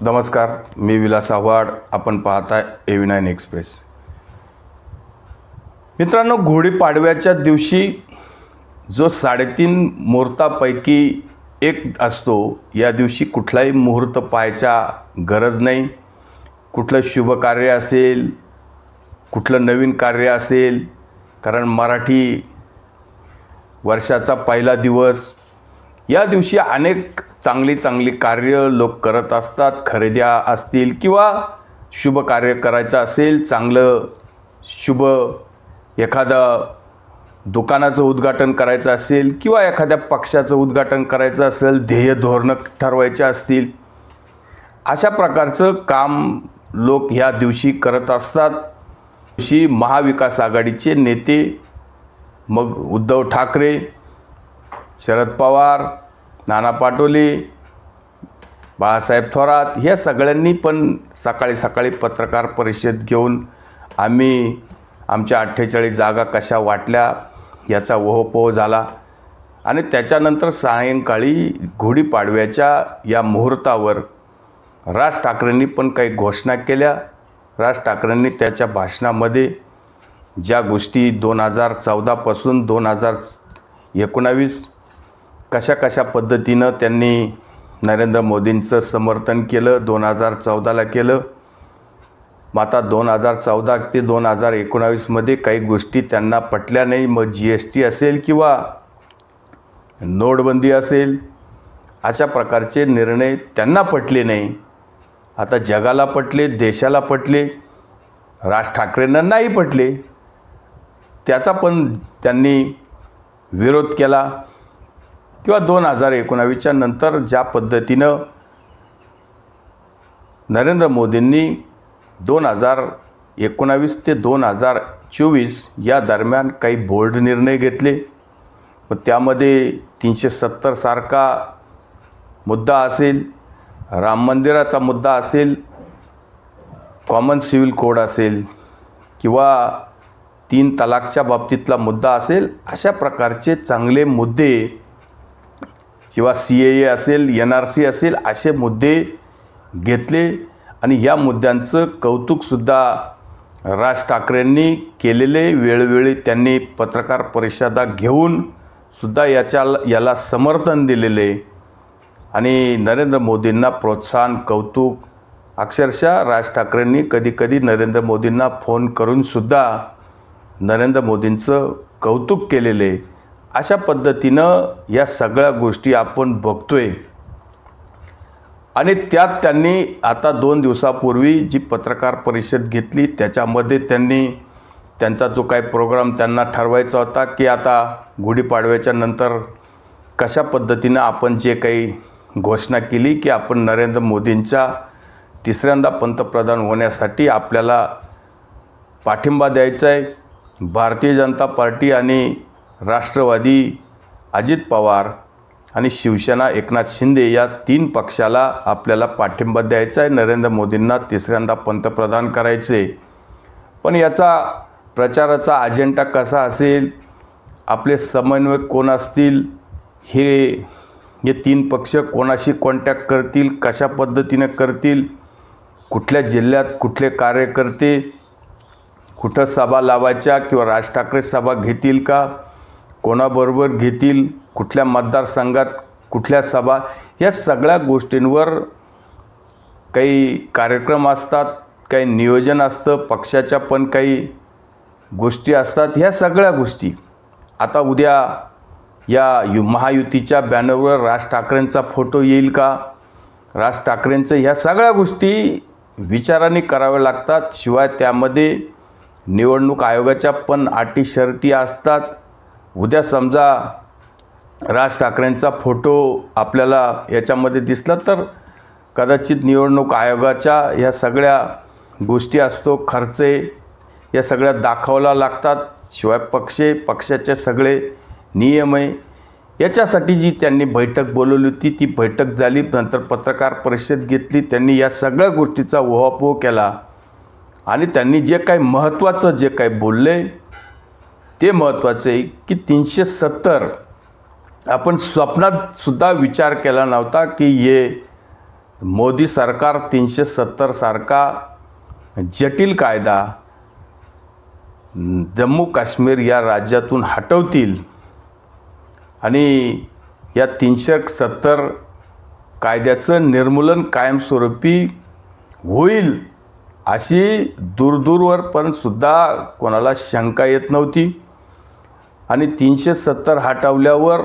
नमस्कार, मी विलास आव्हाड. आपण पाहताय AV9 एक्सप्रेस. मित्रांनो, गुढीपाडव्याच्या दिवशी जो 3.5 मुहूर्तापैकी एक असतो, या दिवशी कुठलाही मुहूर्त पाहायचा गरज नाही. कुठलं शुभ कार्य असेल, कुठलं नवीन कार्य असेल, कारण मराठी वर्षाचा पहिला दिवस, या दिवशी अनेक चांगली कार्य लोक करत असतात. खरेद्या असतील किंवा शुभ कार्य करायचं असेल, चांगलं शुभ एखादं दुकानाचं उद्घाटन करायचं असेल किंवा एखाद्या पक्षाचं उद्घाटन करायचं असेल, ध्येय धोरणं ठरवायचे असतील, अशा प्रकारचं काम लोक ह्या दिवशी करत असतात. दिवशी महाविकास आघाडीचे नेते, मग उद्धव ठाकरे, शरद पवार, नाना पाटोले, बाळासाहेब थोरात, ह्या सगळ्यांनी पण सकाळी पत्रकार परिषद घेऊन आम्ही आमच्या 48 जागा कशा वाटल्या याचा ओहोपोह झाला. आणि त्याच्यानंतर सायंकाळी गुढीपाडव्याच्या या मुहूर्तावर राज ठाकरेंनी पण काही घोषणा केल्या. राज ठाकरेंनी त्याच्या भाषणामध्ये ज्या गोष्टी 2014 पासून 2019 कशा पद्धतीनं त्यांनी नरेंद्र मोदींचं समर्थन केलं, 2014ला केलं. मग आता 2014 ते 2019मध्ये काही गोष्टी त्यांना पटल्या नाही. मग GST असेल किंवा नोटबंदी असेल, अशा प्रकारचे निर्णय त्यांना पटले नाही. आता जगाला पटले, देशाला पटले, राज ठाकरेंना नाही पटले. त्याचा पण त्यांनी विरोध केला. किंवा 2019च्या नंतर ज्या पद्धतीनं नरेंद्र मोदींनी 2019 ते 2024 या दरम्यान काही बोल्ड निर्णय घेतले. व त्यामध्ये 370 सारखा मुद्दा असेल, राम मंदिराचा मुद्दा असेल, कॉमन सिव्हिल कोड असेल किंवा 3 तलाकच्या बाबतीतला मुद्दा असेल, अशा प्रकारचे चांगले मुद्दे किंवा CAA असेल, NRC असेल, असे मुद्दे घेतले. आणि या मुद्द्यांचं कौतुकसुद्धा राज ठाकरेंनी केलेले. वेळोवेळी त्यांनी पत्रकार परिषदा घेऊन सुद्धा याला समर्थन दिलेले. आणि नरेंद्र मोदींना प्रोत्साहन, कौतुक, अक्षरशः राज ठाकरेंनी कधी नरेंद्र मोदींना फोन करूनसुद्धा नरेंद्र मोदींचं कौतुक केलेले. अशा पद्धतीनं या सगळ्या गोष्टी आपण बघतोय. आणि त्यात त्यांनी आता 2 दिवसापूर्वी जी पत्रकार परिषद घेतली, त्याच्यामध्ये त्यांनी त्यांचा जो काही प्रोग्राम त्यांना ठरवायचा होता की आता गुढीपाडव्याच्या नंतर कशा पद्धतीनं आपण जे काही घोषणा केली की आपण नरेंद्र मोदींच्या तिसऱ्यांदा पंतप्रधान होण्यासाठी आपल्याला पाठिंबा द्यायचा आहे. भारतीय जनता पार्टी आणि राष्ट्रवादी अजित पवार आणि शिवसेना एकनाथ शिंदे या 3 पक्षाला आपल्याला पाठिंबा द्यायचा आहे. नरेंद्र मोदींना तिसऱ्यांदा पंतप्रधान करायचे. पण याचा प्रचाराचा अजेंडा कसा असेल, आपले समन्वयक कोण असतील, हे 3 पक्ष कोणाशी कॉन्टॅक्ट करतील, कशा पद्धतीने करतील, कुठल्या जिल्ह्यात कुठले कार्यकर्ते कुठं सभा लावायच्या किंवा राज ठाकरे सभा घेतील का, कोणाबरोबर घेतील, कुठल्या मतदारसंघात कुठल्या सभा, या सगळ्या गोष्टींवर काही कार्यक्रम असतात, काही नियोजन असतं, पक्षाच्या पण काही गोष्टी असतात. ह्या सगळ्या गोष्टी आता उद्या या महायुतीच्या बॅनरवर राज ठाकरेंचा फोटो येईल का, राज ठाकरेंचं, ह्या सगळ्या गोष्टी विचाराने कराव्या लागतात. शिवाय त्यामध्ये निवडणूक आयोगाच्या पण अटी शर्ती असतात. उद्या समजा राज ठाकरेंचा फोटो आपल्याला याच्यामध्ये दिसला तर कदाचित निवडणूक आयोगाच्या ह्या सगळ्या गोष्टी असतो, खर्च या सगळ्या दाखवायला लागतात. शिवाय पक्षाचे सगळे नियम आहे. याच्यासाठी जी त्यांनी बैठक बोलवली होती, ती बैठक झाली. नंतर पत्रकार परिषद घेतली. त्यांनी या सगळ्या गोष्टीचा ओहापोह केला. आणि त्यांनी जे काही महत्त्वाचं जे काही बोलले ते महत्त्वाचं आहे की 370 आपण स्वप्नात सुद्धा विचार केला नव्हता की हे मोदी सरकार 370 सारखा जटिल कायदा जम्मू काश्मीर या राज्यातून हटवतील आणि या 370 कायद्याचं निर्मूलन कायमस्वरूपी होईल अशी दूरवर पण सुद्धा कोणाला शंका येत नव्हती. आणि 370 हटवल्यावर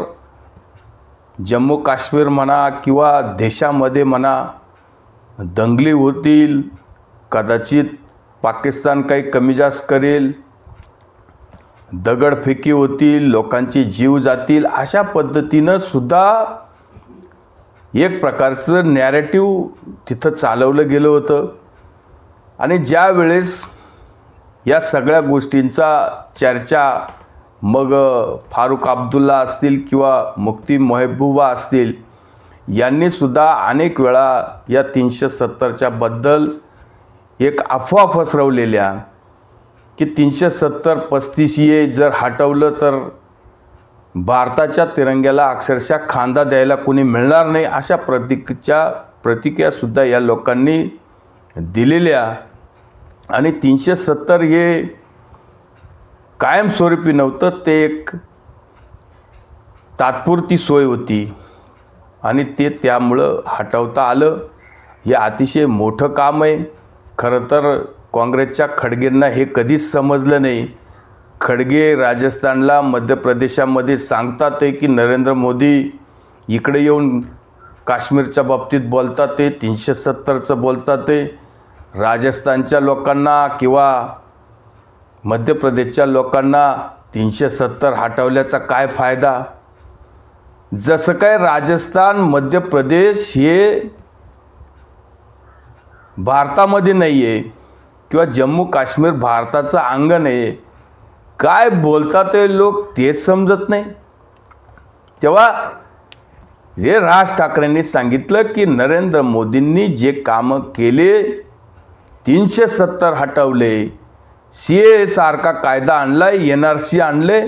जम्मू काश्मीर म्हणा किंवा देशामध्ये म्हणा दंगली होतील, कदाचित पाकिस्तान काही कमी जास्त करेल, दगडफेकी होतील, लोकांचे जीव जातील, अशा पद्धतीनं सुद्धा एक प्रकारचं नॅरेटिव्ह तिथं चालवलं गेलं होतं. आणि ज्या वेळेस या सगळ्या गोष्टींचा चर्चा मग फारुख अब्दुल्ला असतील किंवा मुफ्ती महबूबा असतील यांनी सुद्धा अनेक वेळा या 370च्या बद्दल एक अफवा पसरवलेल्या की 370 35 जर हटवलं तर भारताच्या तिरंग्याला अक्षरशः खांदा द्यायला कोणी मिळणार नाही, अशा प्रतिक्रियासुद्धा या लोकांनी दिलेल्या. आणि 370 हे कायमस्वरूपी नव्हतं, ते एक तात्पुरती सोय होती आणि ते त्यामुळं हटवता आलं. हे अतिशय मोठं काम आहे. खरं तर काँग्रेसच्या खडगेंना हे कधीच समजलं नाही. खडगे राजस्थानला मध्य प्रदेशामध्ये सांगतात आहे की नरेंद्र मोदी इकडे येऊन काश्मीरच्या बाबतीत बोलतात, ते 370चं बोलतात, ते राजस्थानच्या लोकांना किंवा मध्य प्रदेशच्या लोकांना 370 हटवल्याचा काय फायदा. जसं काय राजस्थान मध्य प्रदेश हे भारतामध्ये नाही आहे किंवा जम्मू काश्मीर भारताचं अंग नाही. काय बोलतात ते लोक तेच समजत नाही. तेव्हा जे राज ठाकरेंनी सांगितलं की नरेंद्र मोदींनी जे कामं केले, 370 हटवले, CAA सारखा कायदा आणला, NRC आणले,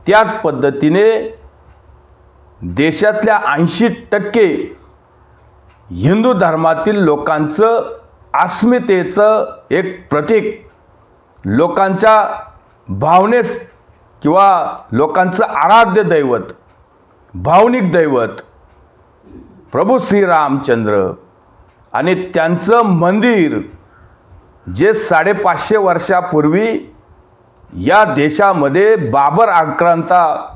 त्याच पद्धतीने देशातल्या 80% हिंदू धर्मातील लोकांचं अस्मितेचं एक प्रतीक, लोकांच्या भावनेस किंवा लोकांचं आराध्य दैवत, भावनिक दैवत प्रभू श्रीरामचंद्र आणि त्यांचं मंदिर जे 550 वर्षापूर्वी या देशामध्ये बाबर आक्रांता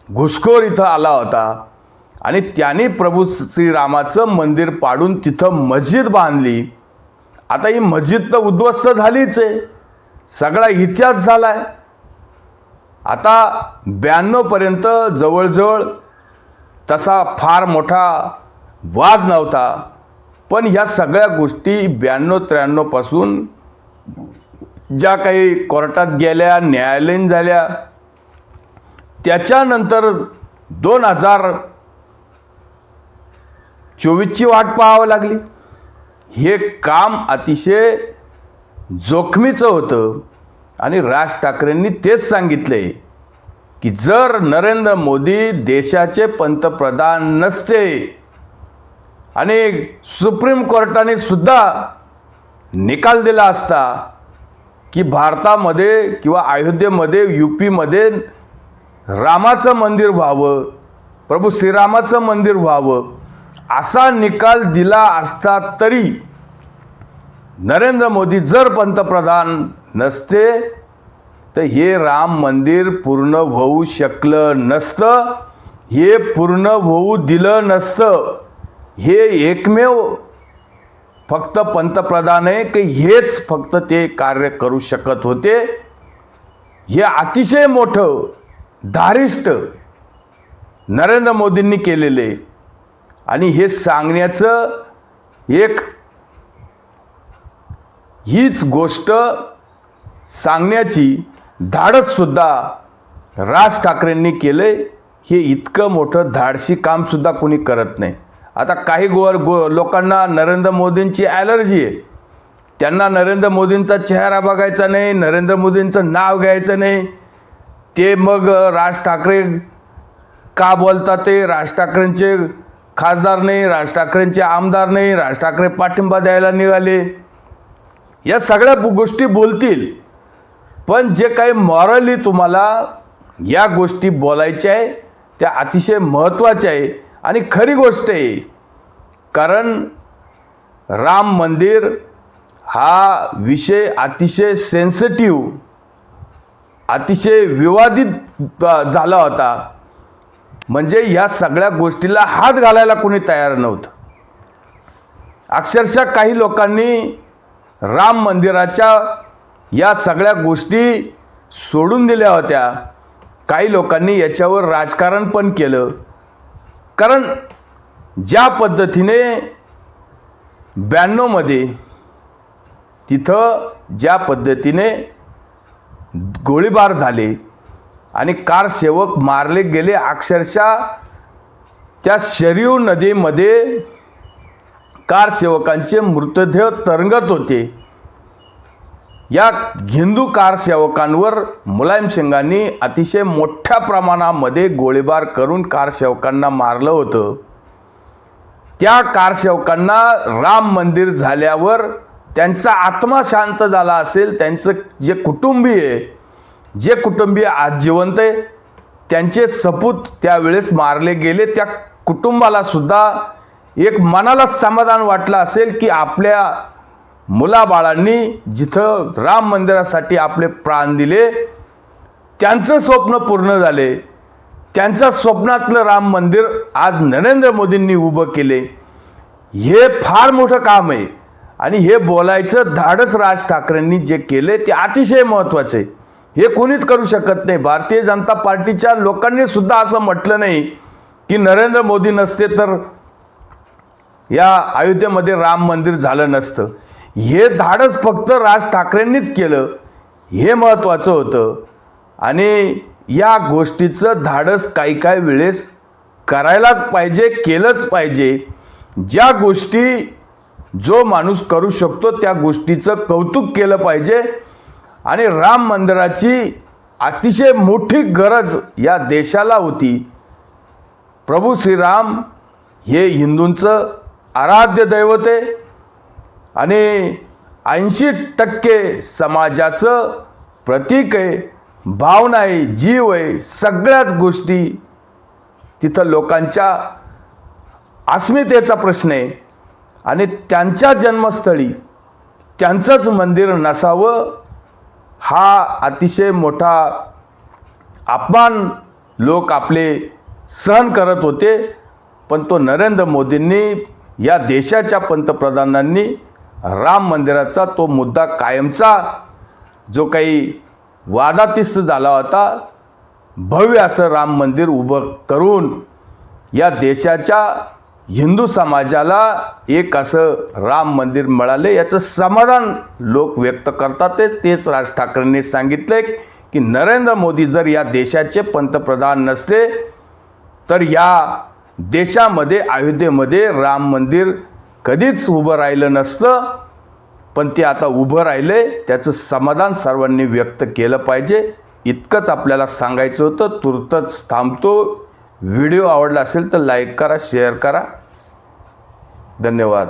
घुसखोर इथं आला होता आणि त्यांनी प्रभू श्रीरामाचं मंदिर पाडून तिथं मस्जिद बांधली. आता ही मस्जिद तर उद्ध्वस्त झालीच आहे, सगळा इतिहास झाला आहे. आता 92 पर्यंत जवळजवळ तसा फार मोठा वाद नव्हता, पण ह्या सगळ्या गोष्टी 92-93 पासून ज्या काही कोर्टात गेल्या, न्यायालयीन झाल्या, त्याच्यानंतर 2024ची वाट पाहावी लागली. हे काम अतिशय जोखमीचं होतं आणि राज ठाकरेंनी तेच सांगितले की जर नरेंद्र मोदी देशाचे पंतप्रधान नसते आणि सुप्रीम कोर्टाने सुद्धा निकाल दिला असता की भारतामध्ये किंवा अयोध्येमध्ये UPमध्ये रामाचं मंदिर व्हावं, प्रभू श्रीरामाचं मंदिर व्हावं, असा निकाल दिला असता तरी नरेंद्र मोदी जर पंतप्रधान नसते तर हे राम मंदिर पूर्ण होऊ शकलं नसतं, हे पूर्ण होऊ दिलं नसतं. हे एकमेव फक्त पंतप्रधान आहे की हेच फक्त ते कार्य करू शकत होते. हे अतिशय मोठं धारिष्ट नरेंद्र मोदींनी केलेले आणि हे सांगण्याचं एक हीच गोष्ट सांगण्याची धाडस सुद्धा राज ठाकरेंनी केले. हे इतकं मोठं धाडसी काम सुद्धा कोणी करत नाही. आता काही लोकांना नरेंद्र मोदींची ॲलर्जी आहे, त्यांना नरेंद्र मोदींचा चेहरा बघायचा नाही, नरेंद्र मोदींचं नाव घ्यायचं नाही. ते मग राज ठाकरे का बोलतात, ते राज ठाकरेंचे खासदार नाही, राज ठाकरेंचे आमदार नाही, राज ठाकरे पाठिंबा द्यायला निघाले, या सगळ्या गोष्टी बोलतील. पण जे काही मॉरली तुम्हाला या गोष्टी बोलायच्या आहे त्या अतिशय महत्त्वाच्या आहे आणि खरी गोष्ट आहे. कारण राम मंदिर हा विषय अतिशय सेन्सिटिव्ह, अतिशय विवादित झाला होता. म्हणजे या सगळ्या गोष्टीला हात घालायला कोणी तयार नव्हतं. अक्षरशः काही लोकांनी राम मंदिराच्या या सगळ्या गोष्टी सोडून दिल्या होत्या. काही लोकांनी याच्यावर राजकारण पण केलं. कारण ज्या पद्धतीने 92 मध्ये तिथं ज्या पद्धतीने गोळीबार झाले आणि कारसेवक मारले गेले, अक्षरशः त्या शरयू नदीमध्ये कारसेवकांचे मृतदेह तरंगत होते. या हिंदू कारसेवकांवर मुलायम सिंगांनी अतिशय मोठ्या प्रमाणामध्ये गोळीबार करून कारसेवकांना मारलं होतं. त्या कारसेवकांना राम मंदिर झाल्यावर त्यांचा आत्मा शांत झाला असेल, त्यांचं जे कुटुंबीय आज जिवंत आहे, त्यांचे सपूत त्यावेळेस मारले गेले, त्या कुटुंबाला सुद्धा एक मनाला समाधान वाटलं असेल की आपल्या मुलाबाळांनी जिथं राम मंदिरासाठी आपले प्राण दिले त्यांचं स्वप्न पूर्ण झाले. त्यांच्या स्वप्नातलं राम मंदिर आज नरेंद्र मोदींनी उभं केले. हे फार मोठं काम आहे आणि हे बोलायचं धाडस राज ठाकरेंनी जे केले ते अतिशय महत्त्वाचं आहे. हे कोणीच करू शकत नाही. भारतीय जनता पार्टीच्या लोकांनी सुद्धा असं म्हटलं नाही की नरेंद्र मोदी नसते तर या अयोध्येमध्ये राम मंदिर झालं नसतं. हे धाडस फक्त राज ठाकरेंनीच केलं, हे महत्त्वाचं होतं. आणि या गोष्टीचं धाडस काही वेळेस करायलाच पाहिजे, केलंच पाहिजे. ज्या गोष्टी जो माणूस करू शकतो त्या गोष्टीचं कौतुक केलं पाहिजे. आणि राम मंदिराची अतिशय मोठी गरज या देशाला होती. प्रभू श्रीराम हे हिंदूंचं आराध्य दैवत आहे आणि 80% समाजाचं प्रतीक आहे, भावना आहे, जीव आहे. सगळ्याच गोष्टी तिथं लोकांच्या अस्मितेचा प्रश्न आहे आणि त्यांच्या जन्मस्थळी त्यांचंच मंदिर नसावं हा अतिशय मोठा अपमान लोक आपले सहन करत होते. पण तो नरेंद्र मोदींनी, या देशाच्या पंतप्रधानांनी राम मंदिराचा तो मुद्दा कायमचा जो काही वादातिस्त झाला होता, भव्य असं राम मंदिर उभं करून या देशाच्या हिंदू समाजाला एक असं राम मंदिर मिळाले याचं समाधान लोक व्यक्त करतात. तेच राज ठाकरेंनी सांगितले की नरेंद्र मोदी जर या देशाचे पंतप्रधान नसते तर या देशामध्ये अयोध्येमध्ये राम मंदिर कधीच उभं राहिलं नसतं. पण ते आता उभं राहिले, त्याचं समाधान सर्वांनी व्यक्त केलं पाहिजे. इतकंच आपल्याला सांगायचं होतं. तुर्तच थांबतो. व्हिडिओ आवडला असेल तर लाईक करा, शेअर करा. धन्यवाद.